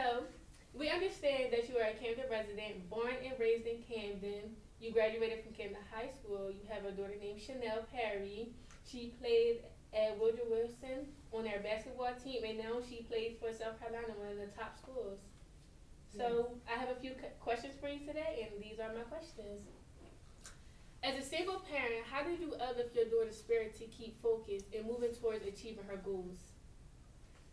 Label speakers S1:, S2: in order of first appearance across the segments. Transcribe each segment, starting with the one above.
S1: So, we understand that you are a Camden resident, born and raised in Camden. You graduated from Camden High School. You have a daughter named Charae Perry. She played at Woodrow Wilson on their basketball team, and now she plays for South Carolina, one of the top schools. So, I have a few questions for you today, and these are my questions. As a single parent, how did you uplift your daughter's spirit to keep focused and moving towards achieving her goals?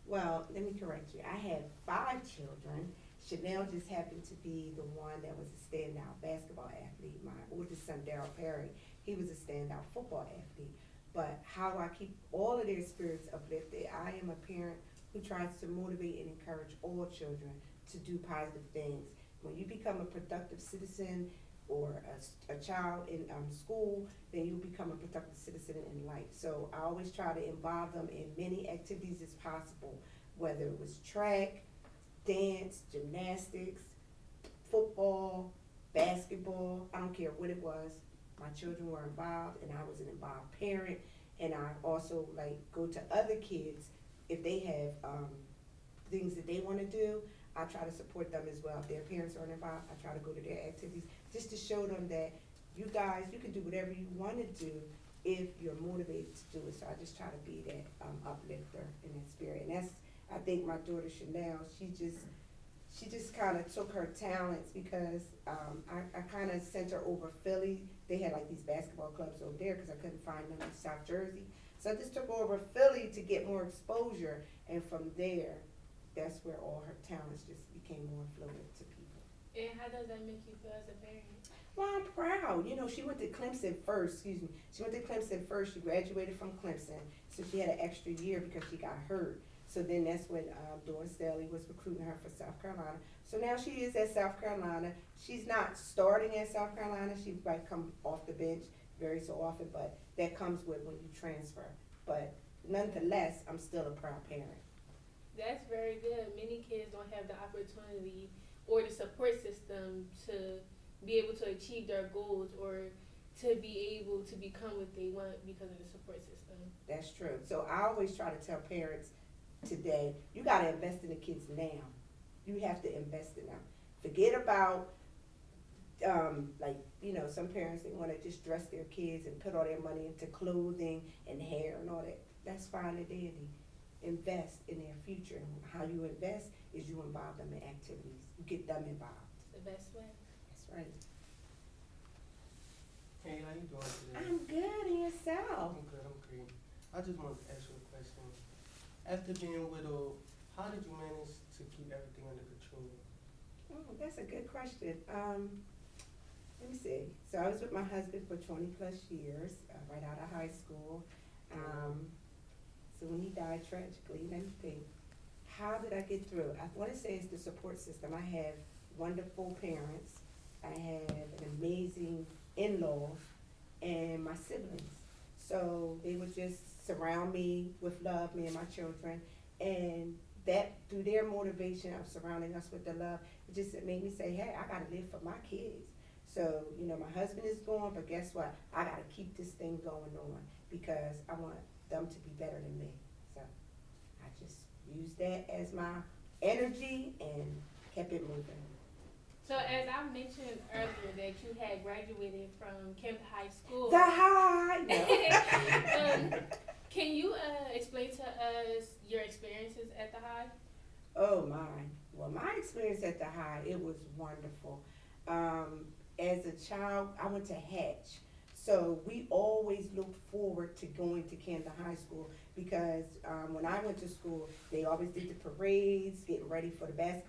S2: Well, let me correct you. I had 5 children. Chanel just happened to be the one that was a standout basketball athlete. My oldest son, Charae Perry, he was a standout football athlete. But how do I keep all of their spirits uplifted? I am a parent who tries to motivate and encourage all children to do positive things. When you become a productive citizen or a child in school, then you become a productive citizen in life. So I always try to involve them in many activities as possible, whether it was track, dance, gymnastics, football, basketball, I don't care what it was. My children were involved and I was an involved parent, and I also go to other kids if they have things that they want to do. I try to support them as well. If their parents aren't involved, I try to go to their activities just to show them that you guys, you can do whatever you want to do if you're motivated to do it. So I just try to be that uplifter in that spirit. And that's, I think my daughter Chanel, she just kind of took her talents because I kind of sent her over Philly. They had these basketball clubs over there because I couldn't find them in South Jersey. So I just took her over Philly to get more exposure, and from there, that's where all her talents just became more fluid to people.
S1: And how does that make you feel as a parent?
S2: Well, I'm proud. You know, she went to Clemson first, excuse me. She went to Clemson first. She graduated from Clemson. So she had an extra year because she got hurt. So then that's when Dawn Staley was recruiting her for South Carolina. So now she is at South Carolina. She's not starting at South Carolina. She might come off the bench very so often, but that comes with when you transfer. But nonetheless, I'm still a proud parent.
S1: That's very good. Many kids don't have the opportunity or the support system to be able to achieve their goals or to be able to become what they want because of the support system.
S2: That's true. So I always try to tell parents today, you got to invest in the kids now. You have to invest in them. Forget about, some parents, they want to just dress their kids and put all their money into clothing and hair and all that. That's fine and dandy. Invest in their future. And how you invest is you involve them in activities. You get them involved.
S1: It's the best way.
S2: That's right.
S3: Hey, how you doing today?
S2: I'm good, and yourself?
S3: I'm good, I'm great. I just wanted to ask you a question. After being widowed, how did you manage to keep everything under control?
S2: Oh, that's a good question. Let me see. So I was with my husband for 20 plus years, right out of high school. So when he died tragically, let me think. How did I get through? I want to say it's the support system. I have wonderful parents. I have an amazing in-laws and my siblings. So they would just surround me with love, me and my children. And that, through their motivation of surrounding us with the love, it just made me say, hey, I got to live for my kids. So, my husband is gone, but guess what? I got to keep this thing going on because I want them to be better than me. So I just used that as my energy and kept it moving.
S1: So as I mentioned earlier that you had graduated from Camden High School.
S2: The high! No.
S1: Can you explain to us your experiences at the high?
S2: Oh my. Well, my experience at the high, it was wonderful. As a child, I went to Hatch. So we always looked forward to going to Camden High School because when I went to school, they always did the parades, getting ready for the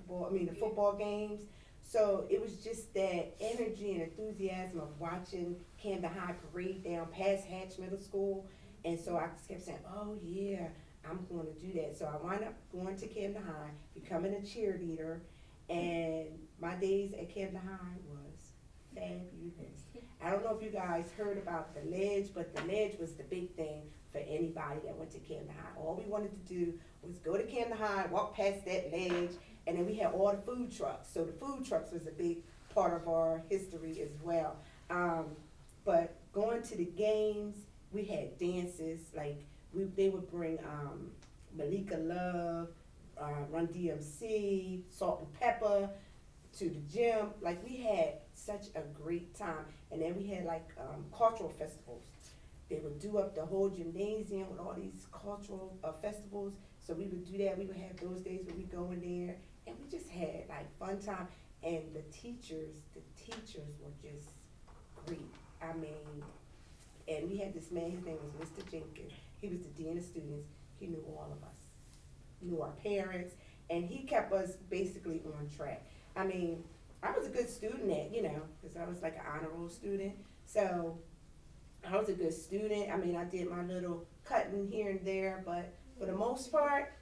S2: football games. So it was just that energy and enthusiasm of watching Camden High parade down past Hatch Middle School. And so I just kept saying, oh yeah, I'm going to do that. So I wound up going to Camden High, becoming a cheerleader, and my days at Camden High was fabulous. I don't know if you guys heard about the ledge, but the ledge was the big thing for anybody that went to Camden High. All we wanted to do was go to Camden High, walk past that ledge, and then we had all the food trucks. So the food trucks was a big part of our history as well. But going to the games, we had dances, they would bring Malika Love, Run DMC, Salt and Pepper, to the gym. Like, we had such a great time. And then we had like cultural festivals. They would do up the whole gymnasium with all these cultural festivals. So we would do that. We would have those days where we go in there, and we just had like fun time. And the teachers were just great. I mean, and we had this man, his name was Mr. Jenkins. He was the dean of students. He knew all of us, knew our parents, and he kept us basically on track. I mean, I was a good student at, because I was like an honor roll student. So I was a good student. I mean, I did my little cutting here and there, but for the most part,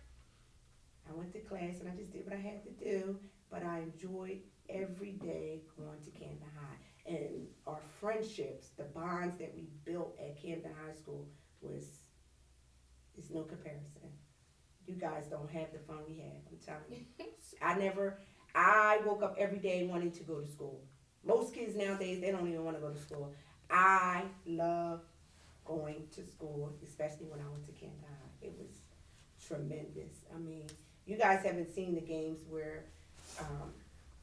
S2: I went to class and I just did what I had to do. But I enjoyed every day going to Camden High. And our friendships, the bonds that we built at Camden High School is no comparison. You guys don't have the fun we have, I'm telling you. I woke up every day wanting to go to school. Most kids nowadays, they don't even want to go to school. I love going to school, especially when I went to Camden High. It was tremendous. I mean, you guys haven't seen the games where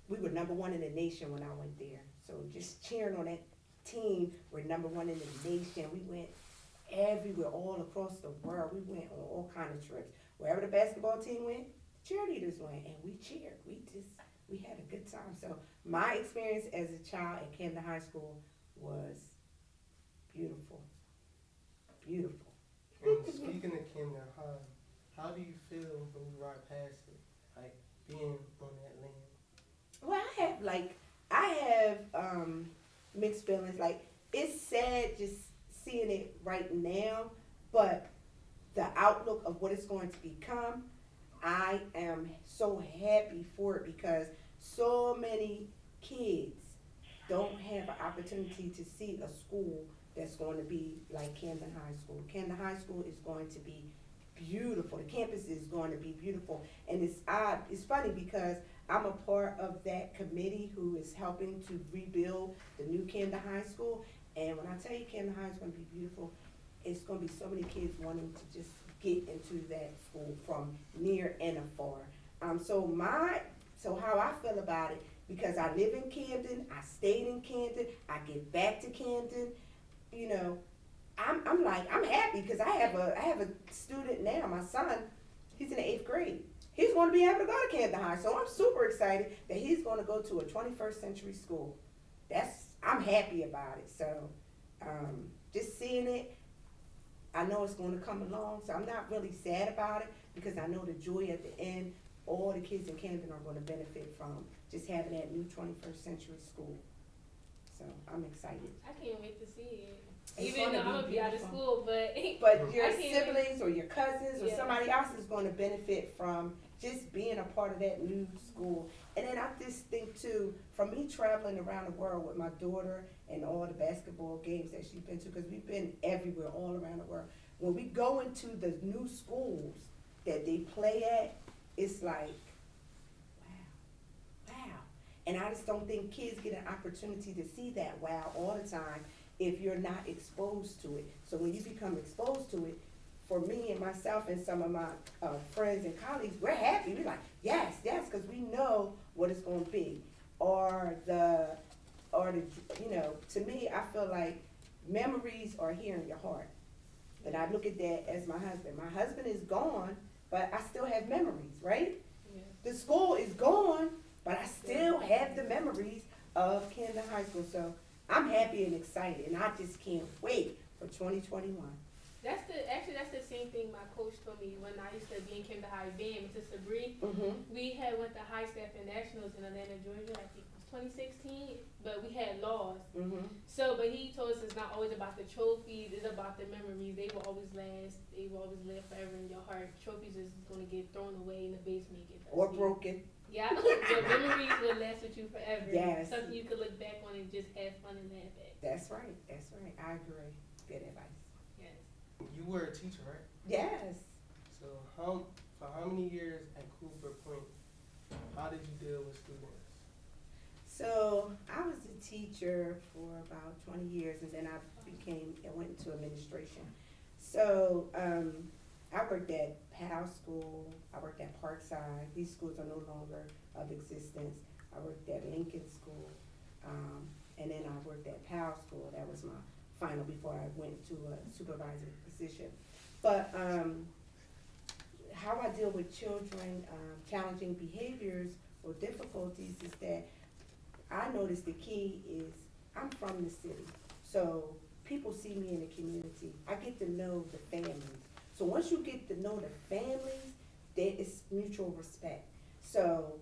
S2: we were number one in the nation when I went there. So just cheering on that team, we're number one in the nation. We went everywhere, all across the world. We went on all kind of trips. Wherever the basketball team went, cheerleaders went, and we cheered. We had a good time. So my experience as a child at Camden High School was beautiful. Beautiful.
S3: And speaking of Camden High, how do you feel when you ride past it, like being on that land?
S2: Well, I have mixed feelings. Like, it's sad just seeing it right now, but the outlook of what it's going to become, I am so happy for it, because so many kids don't have an opportunity to see a school that's going to be like Camden High School. Camden High School is going to be beautiful. The campus is going to be beautiful. And it's funny because I'm a part of that committee who is helping to rebuild the new Camden High School. And when I tell you Camden High is going to be beautiful, it's going to be so many kids wanting to just get into that school from near and afar. So how I feel about it, because I live in Camden, I stayed in Camden, I get back to Camden, I'm happy because I have a student now, my son, he's in the 8th grade. He's going to be able to go to Camden High, so I'm super excited that he's going to go to a 21st century school. I'm happy about it. So just seeing it, I know it's going to come along, so I'm not really sad about it, because I know the joy at the end, all the kids in Camden are going to benefit from just having that new 21st century school. So I'm excited.
S1: I can't wait to see it.
S2: It's
S1: Even though I'm
S2: gonna
S1: going to be out of
S2: beautiful.
S1: school,
S2: But your
S1: I can't
S2: siblings or your cousins or
S1: Yeah.
S2: somebody else is going to benefit from just being a part of that new school. And then I just think too, from me traveling around the world with my daughter and all the basketball games that she's been to, because we've been everywhere, all around the world. When we go into the new schools that they play at, it's like, wow. And I just don't think kids get an opportunity to see that wow all the time if you're not exposed to it. So when you become exposed to it, for me and myself and some of my friends and colleagues, we're happy. We're like, yes, because we know what it's going to be. Or the, to me, I feel like memories are here in your heart. And I look at that as my husband. My husband is gone, but I still have memories, right?
S1: Yeah.
S2: The school is gone, but I still have the memories of Camden High School. So I'm happy and excited, and I just can't wait for 2021.
S1: That's the same thing my coach told me when I used to be in Camden High band, Mrs. Sabri.
S2: Mm-hmm.
S1: We had went to high staff and nationals in Atlanta, Georgia, I think it was 2016, but we had lost.
S2: Mm-hmm.
S1: So, but he told us it's not always about the trophies, it's about the memories. They will always last. They will always live forever in your heart. Trophies is going to get thrown away in the basement. Get
S2: Or
S1: dusty.
S2: broken.
S1: Yeah, the memories will last with you forever.
S2: Yes.
S1: Something you could look back on and just have fun and laugh at.
S2: That's right. I agree. Good advice.
S1: Yes.
S3: You were a teacher, right?
S2: Yes.
S3: So for how many years at Cooper Point, how did you deal with students?
S2: So I was a teacher for about 20 years, and then I went into administration. So I worked at Powell School, I worked at Parkside, these schools are no longer of existence. I worked at Lincoln School, and then I worked at Powell School, that was my final before I went to a supervisor position. But, how I deal with children, challenging behaviors or difficulties is that I notice the key is I'm from the city. So people see me in the community. I get to know the families. So once you get to know the families, there is mutual respect. So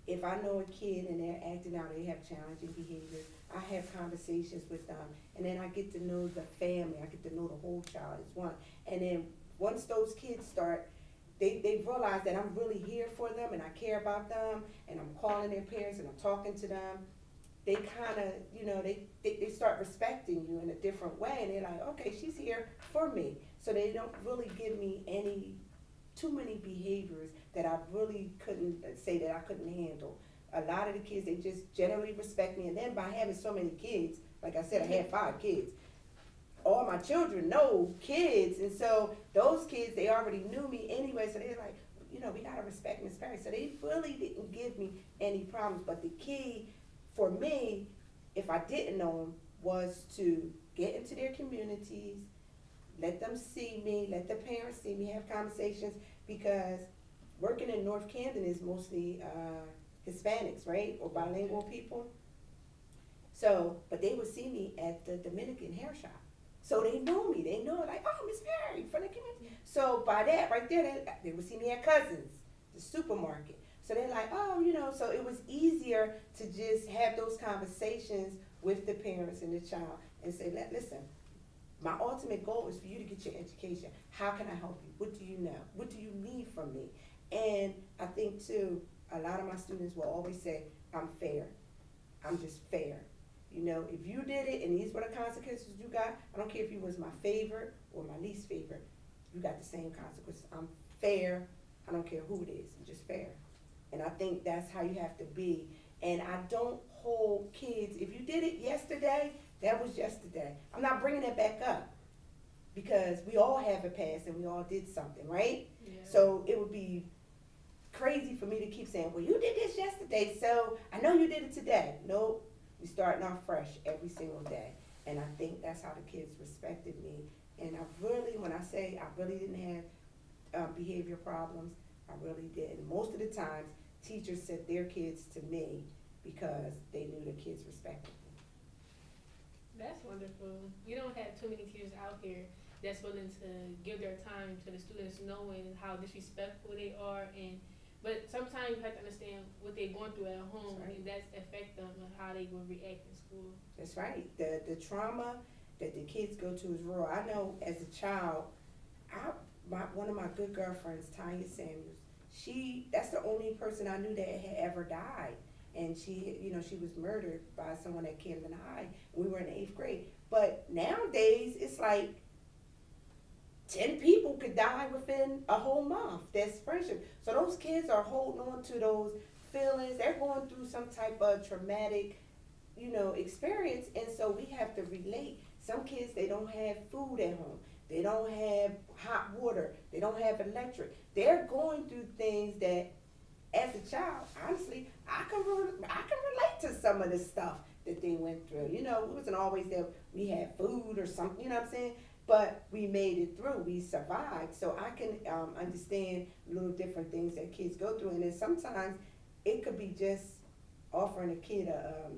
S2: if I know a kid and they're acting out, they have challenging behaviors, I have conversations with them. And then I get to know the family. I get to know the whole child as one. And then once those kids start, they realize that I'm really here for them and I care about them and I'm calling their parents and I'm talking to them. They kind of, they start respecting you in a different way, and they're like, okay, she's here for me. So they don't really give me too many behaviors that I really couldn't say that I couldn't handle. A lot of the kids, they just generally respect me, and then by having so many kids, like I said, I had 5 kids. All my children know kids, and so those kids, they already knew me anyway, so they're like, we gotta respect Miss Perry. So they really didn't give me any problems, but the key for me, if I didn't know them, was to get into their communities, let them see me, let the parents see me, have conversations, because working in North Camden is mostly Hispanics, right, or bilingual people. So, but they would see me at the Dominican hair shop. So they know me, they know like, oh, Miss Perry from the community. So by that, right there, they would see me at Cousins, the supermarket. So they're like, oh, so it was easier to just have those conversations with the parents and the child and say, listen, my ultimate goal is for you to get your education. How can I help you? What do you know? What do you need from me? And I think too, a lot of my students will always say, I'm fair. I'm just fair. If you did it and these were the consequences you got, I don't care if you was my favorite or my least favorite, you got the same consequences. I'm fair. I don't care who it is. I'm just fair. And I think that's how you have to be. And I don't hold kids. If you did it yesterday, that was yesterday. I'm not bringing it back up because we all have a past and we all did something, right? Yeah. So it would be crazy for me to keep saying, well, you did this yesterday, so I know you did it today. Nope. We're starting off fresh every single day. And I think that's how the kids respected me. And when I say I really didn't have behavior problems, I really did. Most of the times, teachers sent their kids to me because they knew the kids respected me.
S1: That's wonderful. You don't have too many teachers out here that's willing to give their time to the students, knowing how disrespectful they are, but sometimes you have to understand what they're going through at home, right. And that's affect them and how they will react in school. That's
S2: right. The trauma that the kids go to is real. I know as a child, one of my good girlfriends, Tanya Samuels, that's the only person I knew that had ever died. And she was murdered by someone at Camden High. We were in the 8th grade. But nowadays, it's like 10 people could die within a whole month. That's friendship. So those kids are holding on to those feelings. They're going through some type of traumatic, experience. And so we have to relate. Some kids, they don't have food at home. They don't have hot water. They don't have electric. They're going through things that, as a child, honestly, I can relate to some of the stuff that they went through. It wasn't always that we had food or something, you know what I'm saying? But we made it through. We survived. So I can understand little different things that kids go through. And then sometimes it could be just offering a kid a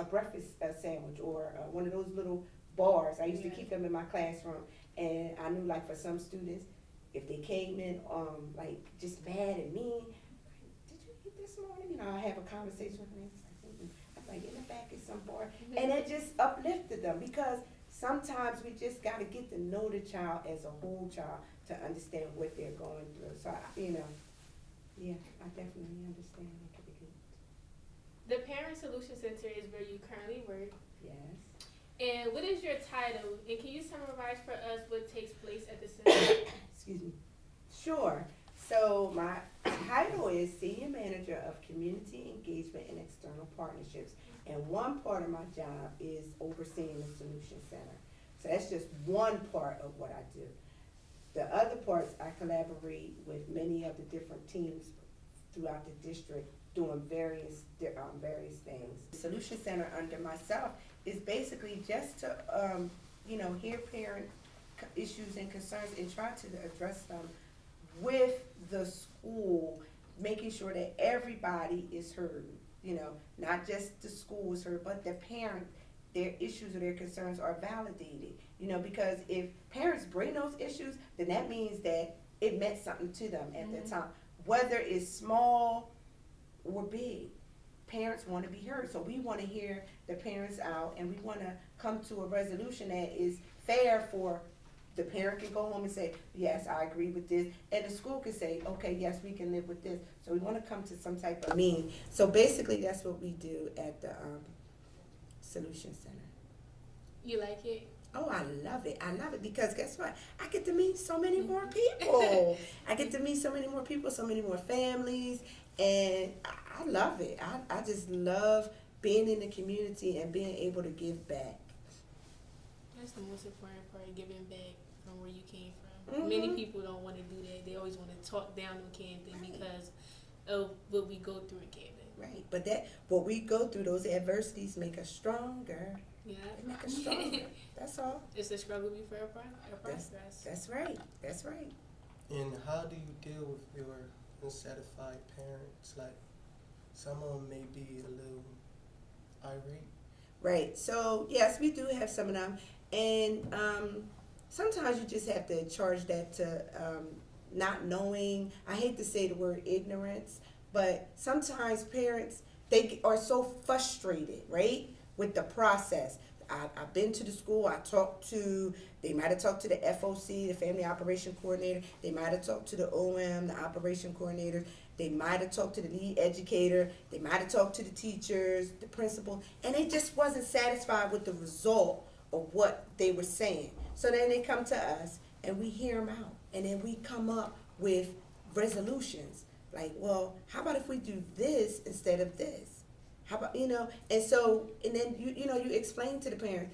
S2: breakfast sandwich or one of those little bars. I used to keep them in my classroom. And I knew, like, for some students, if they came in just mad at me, did you eat this morning? I have a conversation with them. I'm like, in the back is some bar. Mm-hmm. And it just uplifted them because sometimes we just got to get to know the child as a whole child to understand what they're going through. So, I definitely understand.
S1: The Parent Solution Center is where you currently work.
S2: Yes.
S1: And what is your title? And can you summarize for us what takes place at the center?
S2: Excuse me. Sure. So my title is Senior Manager of Community Engagement and External Partnerships. And one part of my job is overseeing the Solution Center. So that's just one part of what I do. The other parts, I collaborate with many of the different teams throughout the district doing various things. The Solution Center under myself is basically just to, hear parent issues and concerns and try to address them with the school, making sure that everybody is heard, not just the school is heard, but the parent, their issues or their concerns are validated, because if parents bring those issues, then that means that it meant something to them at that time, whether it's small or big. Parents want to be heard, so we want to hear the parents out, and we want to come to a resolution that is fair for the parent can go home and say, yes, I agree with this, and the school can say, okay, yes, we can live with this. So we want to come to some type of mean. So basically, that's what we do at the Solution Center.
S1: You like it?
S2: Oh, I love it. I love it because guess what? I get to meet so many more people. I get to meet so many more people, so many more families, and I love it. I just love being in the community and being able to give back.
S1: That's the most important part, giving back from where you came from. Many people don't want to do that. They always want to talk down on Camden because of what we go through in Camden.
S2: Right, but what we go through, those adversities make us stronger.
S1: Yeah.
S2: They make us stronger. That's all.
S1: It's a struggle before a progress.
S2: That's right. That's right.
S3: And how do you deal with your unsatisfied parents? Like, some of them may be a little irate.
S2: Right. So yes, we do have some of them, and sometimes you just have to charge that to not knowing. I hate to say the word ignorance, but sometimes parents, they are so frustrated, right, with the process. I've been to the school. They might have talked to the FOC, the Family Operation Coordinator. They might have talked to the OM, the Operation Coordinator. They might have talked to the lead educator. They might have talked to the teachers, the principal, and they just wasn't satisfied with the result of what they were saying. So then they come to us, and we hear them out, and then we come up with resolutions. Like, well, how about if we do this instead of this? How about, and so, and then you explain to the parent,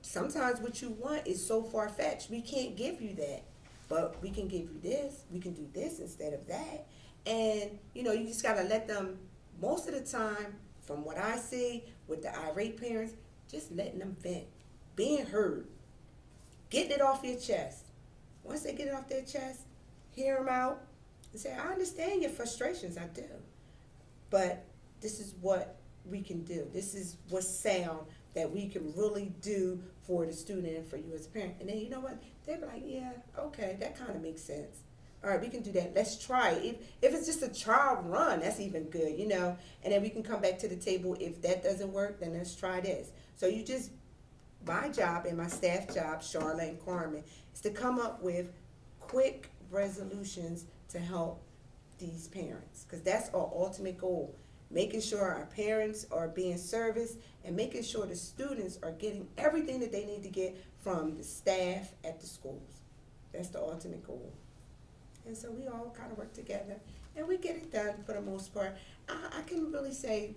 S2: sometimes what you want is so far-fetched. We can't give you that, but we can give you this. We can do this instead of that. And, you just got to let them, most of the time, from what I see with the irate parents, just letting them vent, being heard, getting it off your chest. Once they get it off their chest, hear them out and say, I understand your frustrations, I do. But this is what we can do. This is what's sound that we can really do for the student and for you as a parent. And then you know what? They'll be like, yeah, okay, that kind of makes sense. All right, we can do that. Let's try it. If it's just a trial run, that's even good, And then we can come back to the table. If that doesn't work, then let's try this. So my job and my staff job, Charlotte and Carmen, is to come up with quick resolutions to help these parents. Because that's our ultimate goal. Making sure our parents are being serviced and making sure the students are getting everything that they need to get from the staff at the schools. That's the ultimate goal. And so we all kind of work together and we get it done for the most part. I can really say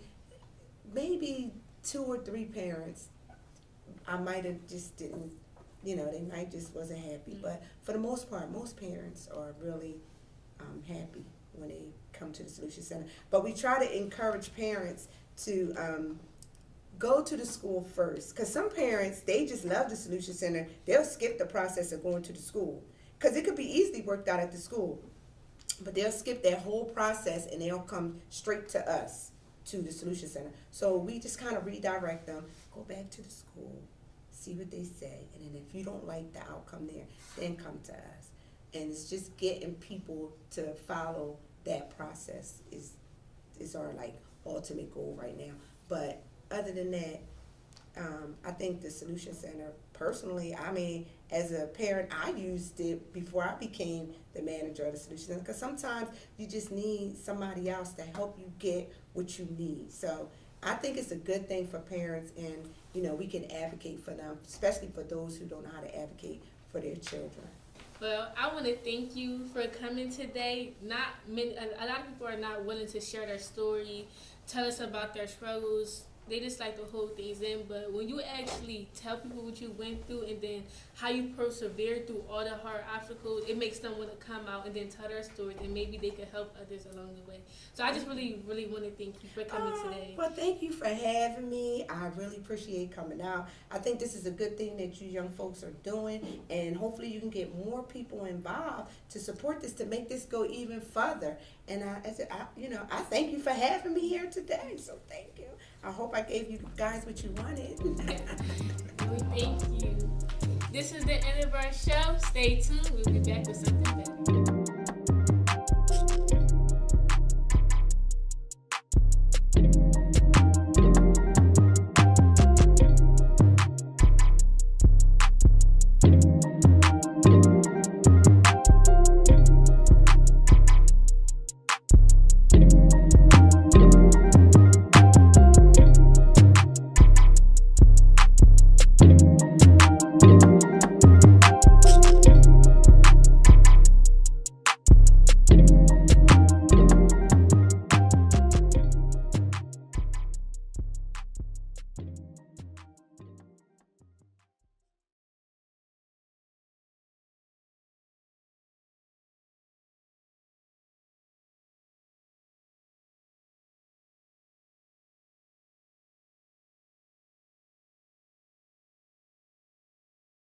S2: maybe 2 or 3 parents, I might have just didn't, they might just wasn't happy. But for the most part, most parents are really happy when they come to the Solution Center. But we try to encourage parents to go to the school first. Because some parents, they just love the Solution Center. They'll skip the process of going to the school. Because it could be easily worked out at the school. But they'll skip that whole process and they'll come straight to us, to the Solution Center. So we just kind of redirect them, go back to the school, see what they say. And then if you don't like the outcome there, then come to us. And it's just getting people to follow that process is our ultimate goal right now. But other than that, I think the Solution Center, personally, as a parent, I used it before I became the manager of the Solution Center, because sometimes you just need somebody else to help you get what you need. So I think it's a good thing for parents, and we can advocate for them, especially for those who don't know how to advocate for their children.
S1: Well, I want to thank you for coming today. A lot of people are not willing to share their story, tell us about their struggles. they just like to hold things in. But when you actually tell people what you went through and then how you persevered through all the hard obstacles, it makes them want to come out and then tell their stories, and maybe they can help others along the way. So I just really, really want to thank you for coming today.
S2: Well, thank you for having me. I really appreciate coming out. I think this is a good thing that you young folks are doing, and hopefully you can get more people involved to support this, to make this go even further. And I thank you for having me here today. So thank you. I hope I gave you guys what you wanted.
S1: We thank you. This is the end of our show. Stay tuned. We'll be back with something better.